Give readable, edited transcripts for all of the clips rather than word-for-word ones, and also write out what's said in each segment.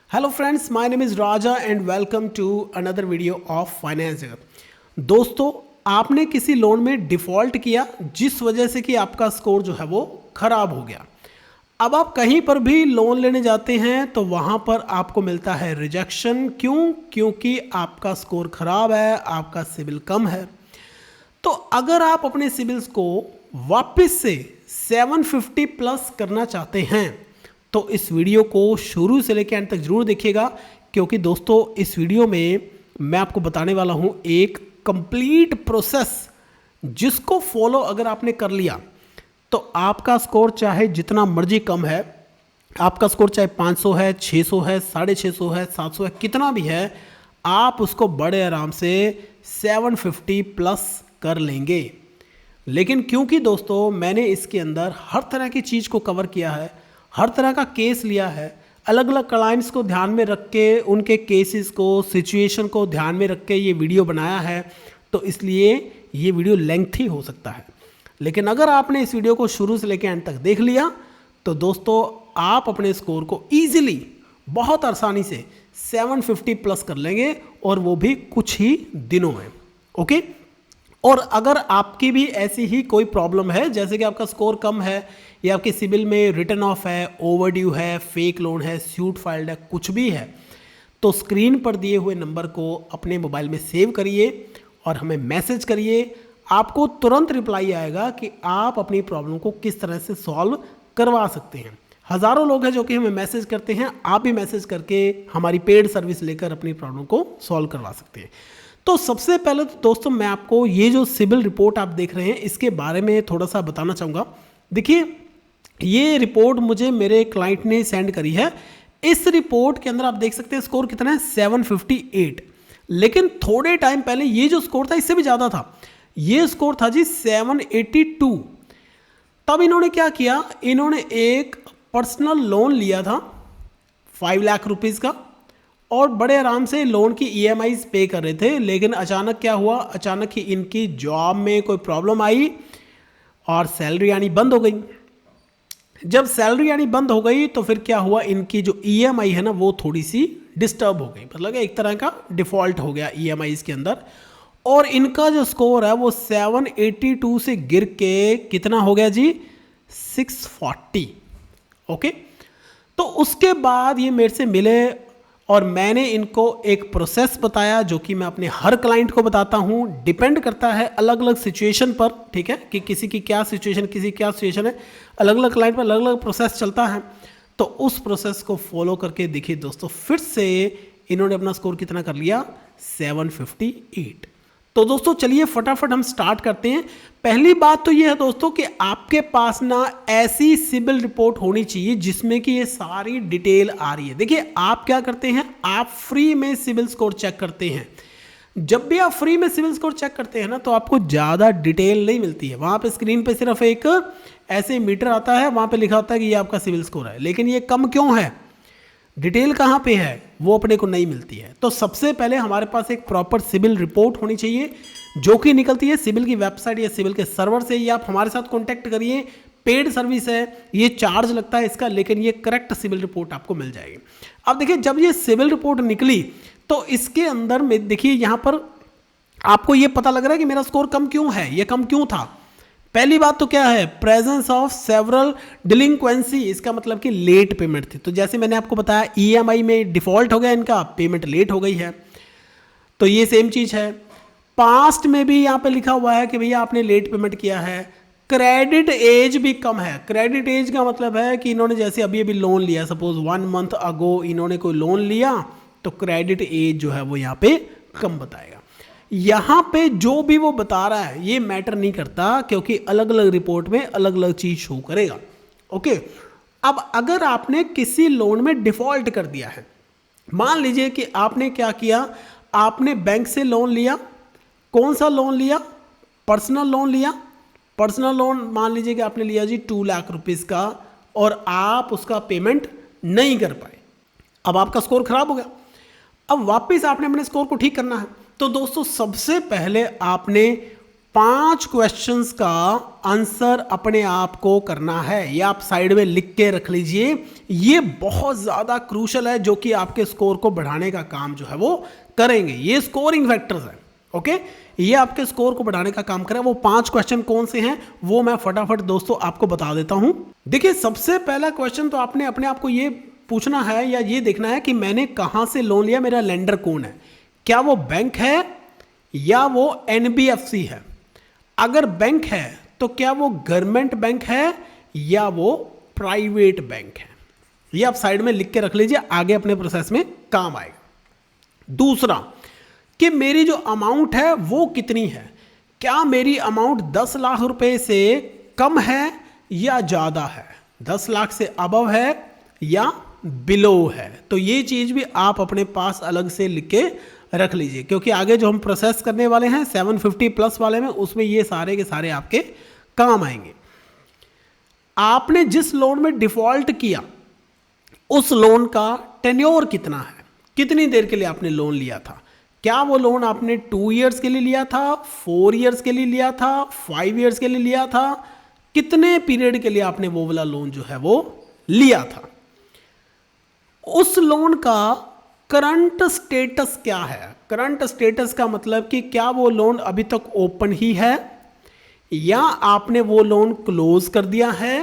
Hello friends, my name is Raja and welcome to another video of finance Jagat. दोस्तों, आपने किसी loan में default किया जिस वजह से कि आपका स्कोर जो है वो ख़राब हो गया। अब आप कहीं पर भी लोन लेने जाते हैं तो वहाँ पर आपको मिलता है रिजेक्शन। क्यों? क्योंकि आपका स्कोर ख़राब है, आपका सिबिल कम है। तो अगर आप अपने सिबिल्स को वापस से 750 प्लस करना चाहते हैं तो इस वीडियो को शुरू से लेकर अंत तक जरूर देखिएगा, क्योंकि दोस्तों इस वीडियो में मैं आपको बताने वाला हूं एक कंप्लीट प्रोसेस जिसको फॉलो अगर आपने कर लिया तो आपका स्कोर चाहे जितना मर्जी कम है, आपका स्कोर चाहे 500 है, 600 है, 650 है, 700 है, कितना भी है, आप उसको बड़े आराम से 750 प्लस कर लेंगे। लेकिन क्योंकि दोस्तों मैंने इसके अंदर हर तरह की चीज़ को कवर किया है, हर तरह का केस लिया है, अलग अलग क्लाइंट्स को ध्यान में रख के उनके केसेस को, सिचुएशन को ध्यान में रख के ये वीडियो बनाया है, तो इसलिए ये वीडियो लेंथी हो सकता है। लेकिन अगर आपने इस वीडियो को शुरू से लेकर एंड तक देख लिया तो दोस्तों आप अपने स्कोर को ईजिली, बहुत आसानी से 750 प्लस कर लेंगे, और वो भी कुछ ही दिनों में। ओके। और अगर आपकी भी ऐसी ही कोई प्रॉब्लम है, जैसे कि आपका स्कोर कम है या आपके सिबिल में रिटर्न ऑफ है, ओवरड्यू है, फेक लोन है, सूट फाइल्ड है, कुछ भी है, तो स्क्रीन पर दिए हुए नंबर को अपने मोबाइल में सेव करिए और हमें मैसेज करिए। आपको तुरंत रिप्लाई आएगा कि आप अपनी प्रॉब्लम को किस तरह से सॉल्व करवा सकते हैं। हज़ारों लोग हैं जो कि हमें मैसेज करते हैं, आप भी मैसेज करके हमारी पेड सर्विस लेकर अपनी प्रॉब्लम को सॉल्व करवा सकते हैं। तो सबसे पहले तो दोस्तों मैं आपको ये जो सिबिल रिपोर्ट आप देख रहे हैं इसके बारे में थोड़ा सा बताना चाहूँगा। देखिए, ये रिपोर्ट मुझे मेरे क्लाइंट ने सेंड करी है। इस रिपोर्ट के अंदर आप देख सकते हैं स्कोर कितना है, 758। लेकिन थोड़े टाइम पहले ये जो स्कोर था इससे भी ज़्यादा था। ये स्कोर था जी 782। तब इन्होंने क्या किया, इन्होंने एक पर्सनल लोन लिया था 5 लाख रुपीज़ का, और बड़े आराम से लोन की EMIs पे कर रहे थे। लेकिन अचानक क्या हुआ, अचानक ही इनकी जॉब में कोई प्रॉब्लम आई और सैलरी आनी बंद हो गई। जब सैलरी आनी बंद हो गई तो फिर क्या हुआ, इनकी जो EMI है ना वो थोड़ी सी डिस्टर्ब हो गई, मतलब एक तरह का डिफ़ॉल्ट हो गया EMIs के अंदर, और इनका जो स्कोर है वो 782 से गिर के कितना हो गया जी, 640। ओके। तो उसके बाद ये मेरे से मिले और मैंने इनको एक प्रोसेस बताया जो कि मैं अपने हर क्लाइंट को बताता हूँ। डिपेंड करता है अलग अलग सिचुएशन पर, ठीक है, कि किसी की क्या सिचुएशन, किसी क्या सिचुएशन है, अलग अलग क्लाइंट पर अलग अलग प्रोसेस चलता है। तो उस प्रोसेस को फॉलो करके देखिए दोस्तों, फिर से इन्होंने अपना स्कोर कितना कर लिया, 758। तो दोस्तों चलिए फटाफट हम स्टार्ट करते हैं। पहली बात तो ये है दोस्तों कि आपके पास ना ऐसी सिबिल रिपोर्ट होनी चाहिए जिसमें कि ये सारी डिटेल आ रही है। देखिए, आप क्या करते हैं, आप फ्री में सिबिल स्कोर चेक करते हैं। जब भी आप फ्री में सिबिल स्कोर चेक करते हैं ना तो आपको ज़्यादा डिटेल नहीं मिलती है। वहाँ पे स्क्रीन पे सिर्फ एक ऐसे मीटर आता है, वहाँ पे लिखा होता है कि ये आपका सिबिल स्कोर है, लेकिन ये कम क्यों है, डिटेल कहाँ पे है, वो अपने को नहीं मिलती है। तो सबसे पहले हमारे पास एक प्रॉपर सिबिल रिपोर्ट होनी चाहिए जो कि निकलती है सिबिल की वेबसाइट या सिबिल के सर्वर से, या आप हमारे साथ कॉन्टैक्ट करिए। पेड सर्विस है, ये चार्ज लगता है इसका, लेकिन ये करेक्ट सिबिल रिपोर्ट आपको मिल जाएगी। अब देखिए, जब ये सिबिल रिपोर्ट निकली तो इसके अंदर में देखिए यहाँ पर आपको ये पता लग रहा है कि मेरा स्कोर कम क्यों है, ये कम क्यों था। पहली बात तो क्या है, प्रेजेंस ऑफ सेवरल डिलिंक्वेंसी, इसका मतलब कि लेट पेमेंट थी। तो जैसे मैंने आपको बताया EMI में डिफॉल्ट हो गया, इनका पेमेंट लेट हो गई है, तो ये सेम चीज़ है। पास्ट में भी यहाँ पे लिखा हुआ है कि भैया आपने लेट पेमेंट किया है। क्रेडिट एज भी कम है। क्रेडिट एज का मतलब है कि इन्होंने जैसे अभी अभी लोन लिया, सपोज 1 मंथ अगो इन्होंने कोई लोन लिया, तो क्रेडिट एज जो है वो यहाँ पे कम बताएगा। यहाँ पे जो भी वो बता रहा है ये मैटर नहीं करता, क्योंकि अलग अलग रिपोर्ट में अलग अलग चीज़ शो करेगा। ओके। अब अगर आपने किसी लोन में डिफ़ॉल्ट कर दिया है, मान लीजिए कि आपने क्या किया, आपने बैंक से लोन लिया, कौन सा लोन लिया, पर्सनल लोन लिया। पर्सनल लोन मान लीजिए कि आपने लिया जी 2 लाख रुपीज़ का, और आप उसका पेमेंट नहीं कर पाए। अब आपका स्कोर खराब हो गया। अब वापस आपने अपने स्कोर को ठीक करना है, तो दोस्तों सबसे पहले आपने 5 क्वेश्चंस का आंसर अपने आप को करना है। ये आप साइड में लिख के रख लीजिए, ये बहुत ज़्यादा क्रूशल है जो कि आपके स्कोर को बढ़ाने का काम जो है वो करेंगे। ये स्कोरिंग फैक्टर्स हैं, ओके, ये आपके स्कोर को बढ़ाने का काम करें। वो 5 क्वेश्चन कौन से हैं वो मैं फटाफट दोस्तों आपको बता देता हूं। देखिए, सबसे पहला क्वेश्चन तो आपने अपने आप को ये पूछना है या ये देखना है कि मैंने कहां से लोन लिया, मेरा लेंडर कौन है, क्या वो बैंक है या वो एनबीएफसी है। अगर बैंक है तो क्या वो गवर्नमेंट बैंक है या वो प्राइवेट बैंक है। ये आप साइड में लिख के रख लीजिए, आगे अपने प्रोसेस में काम आएगा। दूसरा कि मेरी जो अमाउंट है वो कितनी है, क्या मेरी अमाउंट 10 लाख रुपए से कम है या ज़्यादा है, 10 लाख से अबव है या बिलो है। तो ये चीज़ भी आप अपने पास अलग से लिख के रख लीजिए, क्योंकि आगे जो हम प्रोसेस करने वाले हैं 750 प्लस वाले में, उसमें ये सारे के सारे आपके काम आएंगे। आपने जिस लोन में डिफॉल्ट किया उस लोन का टेन्योर कितना है, कितनी देर के लिए आपने लोन लिया था, क्या वो लोन आपने 2 इयर्स के लिए लिया था, 4 इयर्स के लिए लिया था, 5 इयर्स के लिए लिया था, कितने पीरियड के लिए आपने वो वाला लोन जो है वो लिया था। उस लोन का करंट स्टेटस क्या है। करंट स्टेटस का मतलब कि क्या वो लोन अभी तक ओपन ही है या आपने वो लोन क्लोज कर दिया है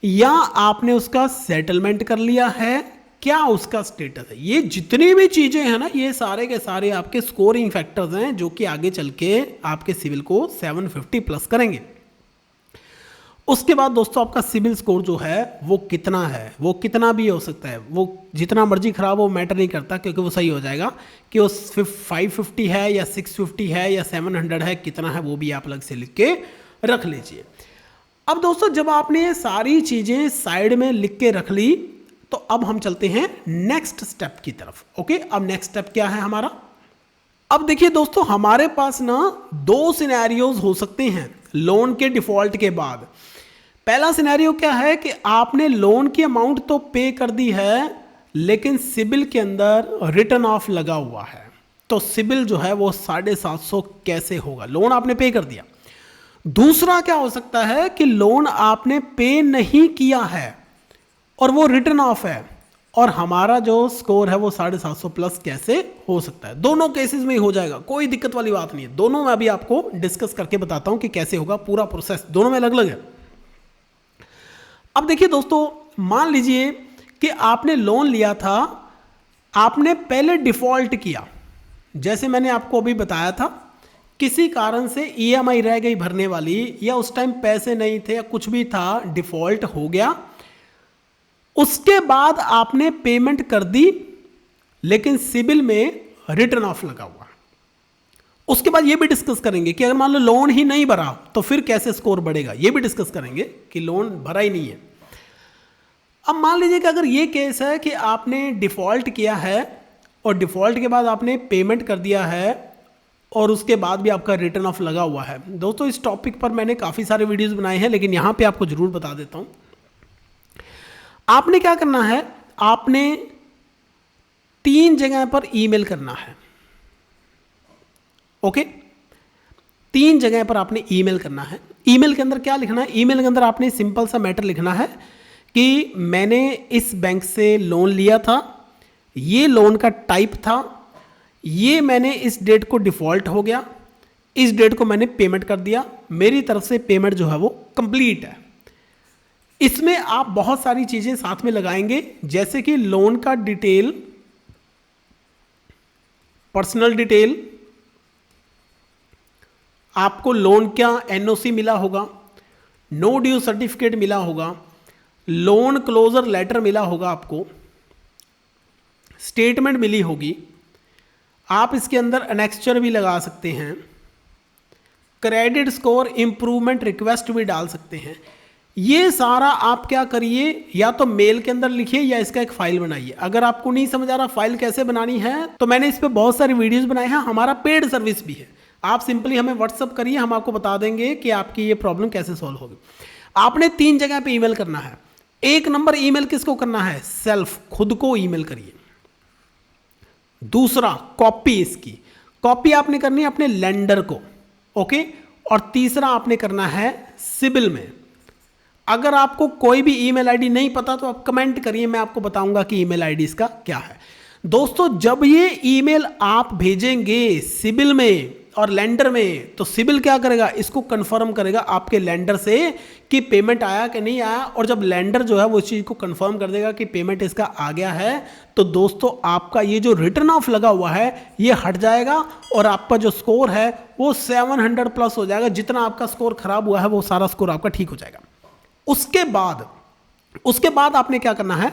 या आपने उसका सेटलमेंट कर लिया है, क्या उसका स्टेटस है। ये जितनी भी चीजें हैं ना, ये सारे के सारे आपके स्कोरिंग फैक्टर्स हैं जो कि आगे चल के आपके सिविल को 750 प्लस करेंगे। उसके बाद दोस्तों आपका सिविल स्कोर जो है वो कितना है, वो कितना भी हो सकता है, वो जितना मर्जी खराब हो मैटर नहीं करता, क्योंकि वो सही हो जाएगा कि वो 550 है या 650 है या 700 है, कितना है वो भी आप अलग से लिख के रख लीजिए। अब दोस्तों जब आपने ये सारी चीज़ें साइड में लिख के रख ली तो अब हम चलते हैं नेक्स्ट स्टेप की तरफ। ओके, अब नेक्स्ट स्टेप क्या है हमारा। अब देखिए दोस्तों, हमारे पास ना 2 सिनेरियोज हो सकते हैं लोन के डिफॉल्ट के बाद। पहला सिनेरियो क्या है कि आपने लोन की अमाउंट तो पे कर दी है लेकिन सिबिल के अंदर रिटर्न ऑफ लगा हुआ है, तो सिबिल जो है वो 750 कैसे होगा, लोन आपने पे कर दिया। दूसरा क्या हो सकता है कि लोन आपने पे नहीं किया है और वो रिटर्न ऑफ है और हमारा जो स्कोर है वो 750 प्लस कैसे हो सकता है। दोनों केसेस में ही हो जाएगा, कोई दिक्कत वाली बात नहीं है। दोनों में अभी आपको डिस्कस करके बताता हूं कि कैसे होगा, पूरा प्रोसेस दोनों में अलग अलग है। अब देखिए दोस्तों, मान लीजिए कि आपने लोन लिया था, आपने पहले डिफॉल्ट किया, जैसे मैंने आपको अभी बताया था, किसी कारण से ईएमआई रह गई भरने वाली या उस टाइम पैसे नहीं थे या कुछ भी था, डिफॉल्ट हो गया। उसके बाद आपने पेमेंट कर दी लेकिन सिबिल में रिटर्न ऑफ लगा हुआ। उसके बाद ये भी डिस्कस करेंगे कि अगर मान लो लोन ही नहीं भरा तो फिर कैसे स्कोर बढ़ेगा, ये भी डिस्कस करेंगे कि लोन भरा ही नहीं है। अब मान लीजिए कि अगर ये केस है कि आपने डिफॉल्ट किया है और डिफॉल्ट के बाद आपने पेमेंट कर दिया है और उसके बाद भी आपका रिटर्न ऑफ लगा हुआ है। दोस्तों इस टॉपिक पर मैंने काफ़ी सारे वीडियोस बनाए हैं लेकिन यहाँ पे आपको ज़रूर बता देता हूँ। आपने क्या करना है, आपने 3 जगह पर ईमेल करना है। ओके, 3 जगह पर आपने ईमेल करना है। ईमेल के अंदर क्या लिखना है, ईमेल के अंदर आपने सिंपल सा मैटर लिखना है कि मैंने इस बैंक से लोन लिया था, ये लोन का टाइप था, ये मैंने इस डेट को डिफ़ॉल्ट हो गया, इस डेट को मैंने पेमेंट कर दिया, मेरी तरफ से पेमेंट जो है वो कंप्लीट है। इसमें आप बहुत सारी चीज़ें साथ में लगाएंगे, जैसे कि लोन का डिटेल, पर्सनल डिटेल, आपको लोन का एनओसी मिला होगा, नो ड्यू सर्टिफिकेट मिला होगा, लोन क्लोजर लेटर मिला होगा, आपको स्टेटमेंट मिली होगी, आप इसके अंदर एनेक्स्चर भी लगा सकते हैं, क्रेडिट स्कोर इंप्रूवमेंट रिक्वेस्ट भी डाल सकते हैं। ये सारा आप क्या करिए, या तो मेल के अंदर लिखिए या इसका एक फाइल बनाइए। अगर आपको नहीं समझ आ रहा फाइल कैसे बनानी है तो मैंने इस पर बहुत सारे वीडियोस बनाए हैं, हमारा पेड सर्विस भी है। आप सिंपली हमें व्हाट्सअप करिए, हम आपको बता देंगे कि आपकी ये प्रॉब्लम कैसे सॉल्व होगी। आपने 3 जगह पे ईमेल करना है। 1 नंबर ईमेल किसको करना है, सेल्फ, खुद को ईमेल करिए। दूसरा, कॉपी, इसकी कॉपी आपने करनी है अपने लेंडर को, ओके, और तीसरा आपने करना है सिबिल में। अगर आपको कोई भी ईमेल आईडी नहीं पता तो आप कमेंट करिए, मैं आपको बताऊंगा कि ईमेल आईडी इसका क्या है। दोस्तों जब ये ईमेल आप भेजेंगे सिबिल में और लेंडर में, तो सिबिल क्या करेगा, इसको कंफर्म करेगा आपके लेंडर से कि पेमेंट आया कि नहीं आया। और जब लेंडर जो है वो इस चीज़ को कंफर्म कर देगा कि पेमेंट इसका आ गया है, तो दोस्तों आपका ये जो रिटर्न ऑफ लगा हुआ है ये हट जाएगा और आपका जो स्कोर है वो 700 प्लस हो जाएगा। जितना आपका स्कोर खराब हुआ है वो सारा स्कोर आपका ठीक हो जाएगा। उसके बाद आपने क्या करना है,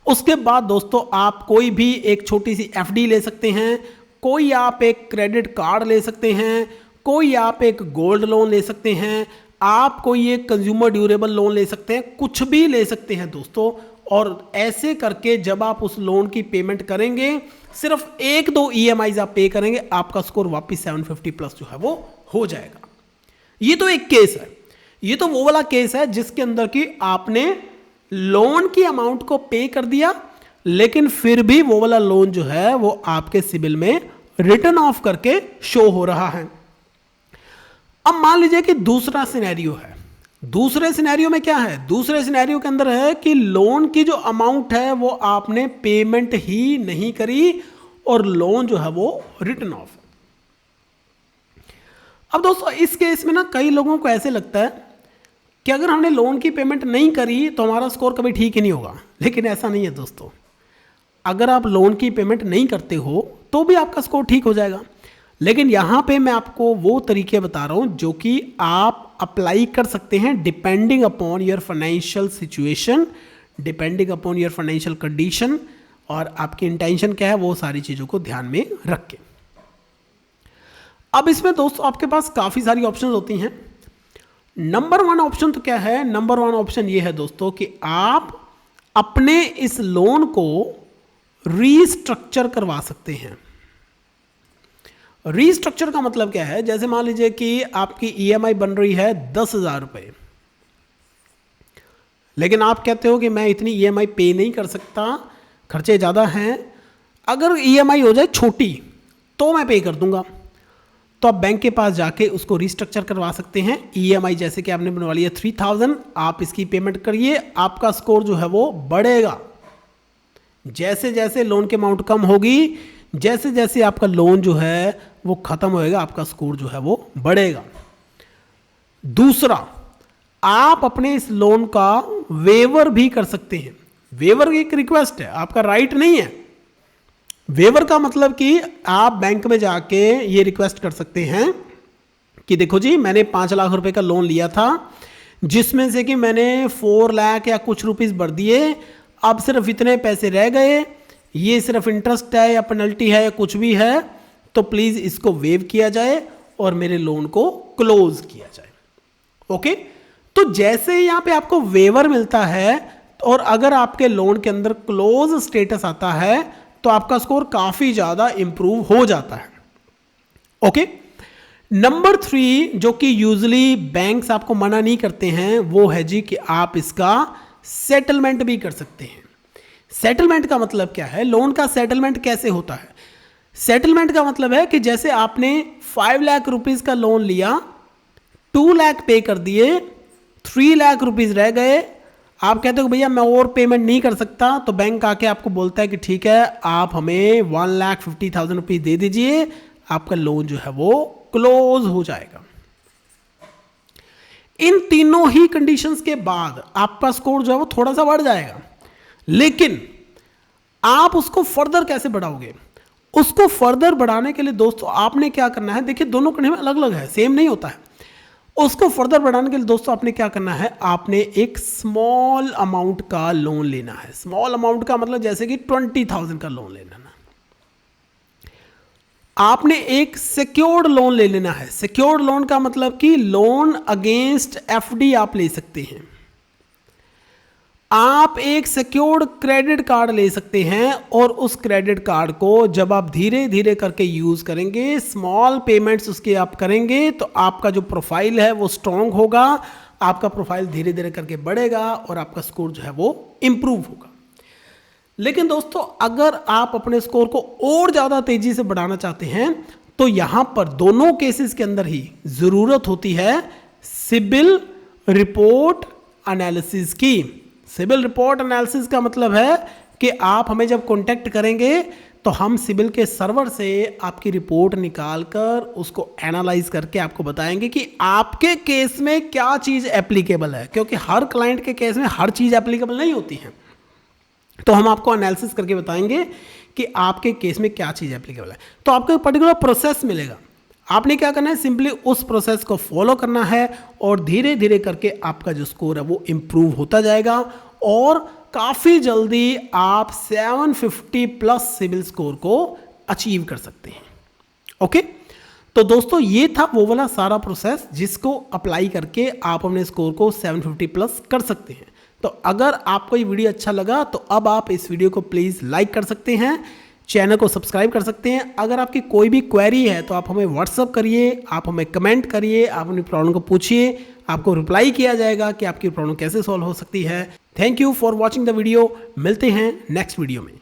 उसके बाद दोस्तों आप कोई भी एक छोटी सी एफडी ले सकते हैं, कोई आप एक क्रेडिट कार्ड ले सकते हैं, कोई आप एक गोल्ड लोन ले सकते हैं, आप कोई एक कंज्यूमर ड्यूरेबल लोन ले सकते हैं, कुछ भी ले सकते हैं दोस्तों। और ऐसे करके जब आप उस लोन की पेमेंट करेंगे, सिर्फ 1-2 EMIs आप पे करेंगे, आपका स्कोर वापस 750 प्लस जो है वो हो जाएगा। ये तो एक केस है, ये तो वो वाला केस है जिसके अंदर कि आपने लोन की अमाउंट को पे कर दिया, लेकिन फिर भी वो वाला लोन जो है वो आपके सिबिल में रिटर्न ऑफ करके शो हो रहा है। अब मान लीजिए कि दूसरा सिनेरियो है। दूसरे सिनेरियो में क्या है, दूसरे सिनेरियो के अंदर है कि लोन की जो अमाउंट है वो आपने पेमेंट ही नहीं करी और लोन जो है वो रिटर्न ऑफ है। अब दोस्तों इस केस में ना कई लोगों को ऐसे लगता है कि अगर हमने लोन की पेमेंट नहीं करी तो हमारा स्कोर कभी ठीक ही नहीं होगा, लेकिन ऐसा नहीं है दोस्तों। अगर आप लोन की पेमेंट नहीं करते हो तो भी आपका स्कोर ठीक हो जाएगा। लेकिन यहाँ पे मैं आपको वो तरीके बता रहा हूँ जो कि आप अप्लाई कर सकते हैं depending upon your financial situation, depending upon your financial condition, और आपकी इंटेंशन क्या है वो सारी चीज़ों को ध्यान में रख के। अब इसमें दोस्तों आपके पास काफ़ी सारी ऑप्शन होती हैं। नंबर 1 ऑप्शन तो क्या है, नंबर 1 ऑप्शन ये है दोस्तों कि आप अपने इस लोन को रीस्ट्रक्चर करवा सकते हैं। रीस्ट्रक्चर का मतलब क्या है, जैसे मान लीजिए कि आपकी EMI बन रही है 10,000 रुपये, लेकिन आप कहते हो कि मैं इतनी EMI पे नहीं कर सकता, खर्चे ज़्यादा हैं, अगर EMI हो जाए छोटी तो मैं पे कर दूंगा। तो आप बैंक के पास जाके उसको रीस्ट्रक्चर करवा सकते हैं। EMI जैसे कि आपने बनवा लिया 3,000, आप इसकी पेमेंट करिए, आपका स्कोर जो है वो बढ़ेगा। जैसे जैसे लोन की अमाउंट कम होगी, जैसे जैसे आपका लोन जो है वो खत्म होएगा, आपका स्कोर जो है वो बढ़ेगा। दूसरा, आप अपने इस लोन का वेवर भी कर सकते हैं। वेवर एक रिक्वेस्ट है, आपका राइट नहीं है। वेवर का मतलब कि आप बैंक में जाके ये रिक्वेस्ट कर सकते हैं कि देखो जी मैंने 5 लाख रुपए का लोन लिया था, जिसमें से कि मैंने 4 लाख या कुछ रुपीस भर दिए, अब सिर्फ इतने पैसे रह गए, ये सिर्फ इंटरेस्ट है या पेनल्टी है या कुछ भी है, तो प्लीज़ इसको वेव किया जाए और मेरे लोन को क्लोज किया जाए। ओके, तो जैसे यहाँ पे आपको वेवर मिलता है और अगर आपके लोन के अंदर क्लोज स्टेटस आता है तो आपका स्कोर काफ़ी ज़्यादा इंप्रूव हो जाता है। ओके, नंबर 3 जो कि यूजुअली बैंक्स आपको मना नहीं करते हैं वो है जी कि आप इसका सेटलमेंट भी कर सकते हैं। सेटलमेंट का मतलब क्या है, लोन का सेटलमेंट कैसे होता है? सेटलमेंट का मतलब है कि जैसे आपने 5 लाख रुपीस का लोन लिया, 2 लाख पे कर दिए, 3 लाख रुपीस रह गए, आप कहते हो भैया मैं और पेमेंट नहीं कर सकता, तो बैंक आके आपको बोलता है कि ठीक है आप हमें 1,50,000 रुपीज दे दीजिए, आपका लोन जो है वो क्लोज हो जाएगा। इन तीनों ही कंडीशंस के बाद आपका स्कोर जो है वो थोड़ा सा बढ़ जाएगा। लेकिन आप उसको फर्दर कैसे बढ़ाओगे? उसको फर्दर बढ़ाने के लिए दोस्तों आपने क्या करना है, देखिए दोनों कंडीशन अलग अलग है, सेम नहीं होता है। उसको फर्दर बढ़ाने के लिए दोस्तों आपने क्या करना है, आपने एक स्मॉल अमाउंट का लोन लेना है। स्मॉल अमाउंट का मतलब जैसे कि 20,000 का लोन लेना है। आपने एक सिक्योर्ड लोन ले लेना है। सिक्योर्ड लोन का मतलब कि लोन अगेंस्ट एफडी आप ले सकते हैं। आप एक सिक्योर्ड क्रेडिट कार्ड ले सकते हैं और उस क्रेडिट कार्ड को जब आप धीरे धीरे करके यूज करेंगे, स्मॉल पेमेंट्स उसके आप करेंगे, तो आपका जो प्रोफाइल है वो स्ट्रांग होगा, आपका प्रोफाइल धीरे धीरे करके बढ़ेगा और आपका स्कोर जो है वो इंप्रूव होगा। लेकिन दोस्तों अगर आप अपने स्कोर को और ज़्यादा तेज़ी से बढ़ाना चाहते हैं तो यहां पर दोनों केसेस के अंदर ही जरूरत होती है सिबिल रिपोर्ट एनालिसिस की। सिबिल रिपोर्ट एनालिसिस का मतलब है कि आप हमें जब कांटेक्ट करेंगे तो हम सिबिल के सर्वर से आपकी रिपोर्ट निकालकर उसको एनालाइज करके आपको बताएंगे कि आपके केस में क्या चीज़ एप्लीकेबल है, क्योंकि हर क्लाइंट के केस में हर चीज़ एप्लीकेबल नहीं होती है। तो हम आपको एनालिसिस करके बताएंगे कि आपके केस में क्या चीज़ एप्लीकेबल है। तो आपको एक पर्टिकुलर प्रोसेस मिलेगा, आपने क्या करना है, सिंपली उस प्रोसेस को फॉलो करना है और धीरे धीरे करके आपका जो स्कोर है वो इम्प्रूव होता जाएगा और काफ़ी जल्दी आप 750 प्लस सिबिल स्कोर को अचीव कर सकते हैं। ओके, तो दोस्तों ये था वो वाला सारा प्रोसेस जिसको अप्लाई करके आप अपने स्कोर को 750 प्लस कर सकते हैं। तो अगर आपको ये वीडियो अच्छा लगा तो अब आप इस वीडियो को प्लीज़ लाइक कर सकते हैं, चैनल को सब्सक्राइब कर सकते हैं। अगर आपकी कोई भी क्वेरी है तो आप हमें व्हाट्सअप करिए, आप हमें कमेंट करिए, आप अपनी प्रॉब्लम को पूछिए, आपको रिप्लाई किया जाएगा कि आपकी प्रॉब्लम कैसे सॉल्व हो सकती है। Thank you for watching the video. मिलते हैं नेक्स्ट वीडियो में।